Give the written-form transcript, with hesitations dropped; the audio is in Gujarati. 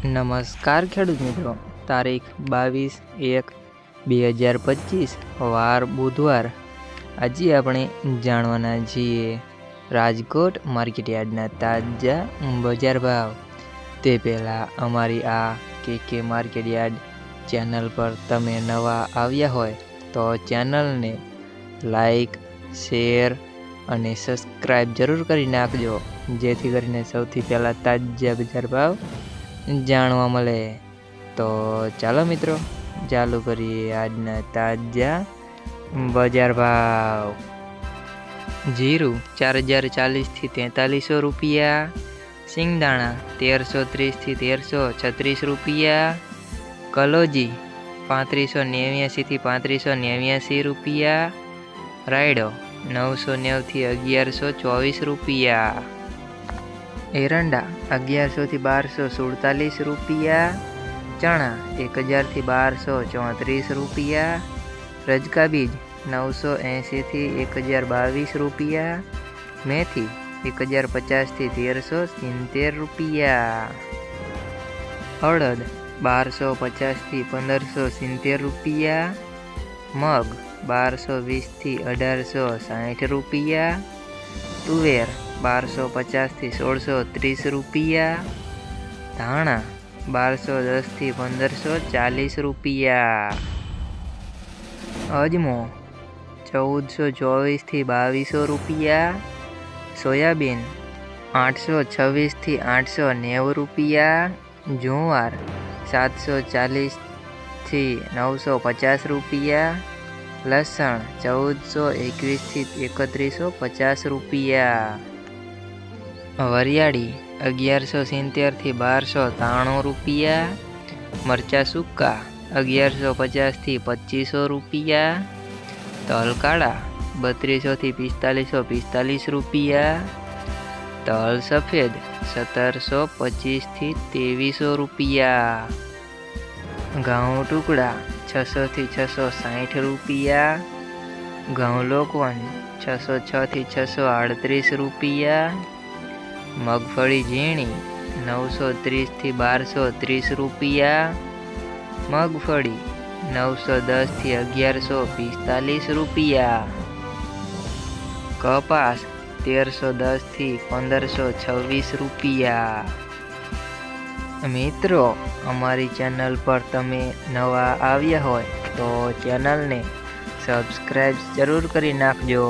નમસ્કાર ખેડૂત મિત્રો, તારીખ 22/1/2025 વાર બુધવાર। આજે આપણે જાણવાના છીએ રાજકોટ માર્કેટયાર્ડના તાજા બજાર ભાવ। તે પહેલાં અમારી આ કે માર્કેટયાર્ડ ચેનલ પર તમે નવા આવ્યા હોય તો ચેનલને લાઈક, શેર અને સબસ્ક્રાઈબ જરૂર કરી નાખજો, જેથી કરીને સૌથી પહેલાં તાજા બજાર ભાવ જાણવા મળે। તો ચાલો મિત્રો, ચાલુ કરીએ આજના તાજા બજાર ભાવ। જીરું 4040 થી 4300 રૂપિયા, સિંગદાણા 1330 થી 1336 રૂપિયા, કલોજી 3589 થી 3589 રૂપિયા, રાયડો 990 થી 1124 રૂપિયા, એરંડા 1100 થી 1247 રૂપિયા, ચણા 1000 થી 1234 રૂપિયા, રજકા બીજ 980 થી 1022 રૂપિયા, મેથી 1050 થી 1370 રૂપિયા, અડદ 1250 થી 1570 રૂપિયા, મગ 1220 થી 1860 રૂપિયા, તુવેર 1250 થી 1630 રૂપિયા, ધાણા 1210 થી 1540 રૂપિયા, અજમો 1424 થી 2200 રૂપિયા, સોયાબીન 826 થી 890 રૂપિયા, જુવાર 740 થી 950 રૂપિયા, લસણ 1421 થી 3150 રૂપિયા, વરિયાળી 1170 થી 1293 રૂપિયા, મરચા સૂકા 1150 થી 2500 રૂપિયા, તલ કાળા 3200 થી 4545 રૂપિયા, તલ સફેદ 1725 થી 2300 રૂપિયા, ઘઉં ટુકડા 600 થી 660 રૂપિયા, ઘઉં લોકવન 606 થી 638 રૂપિયા, મગફળી ઝીણી 930 થી 1230 રૂપિયા, મગફળી 910 થી 1145 રૂપિયા, કપાસ 1310 થી 1526 રૂપિયા। મિત્રો, અમારી ચેનલ પર તમે નવા આવ્યા હોય તો ચેનલને સબસ્ક્રાઈબ જરૂર કરી નાખજો।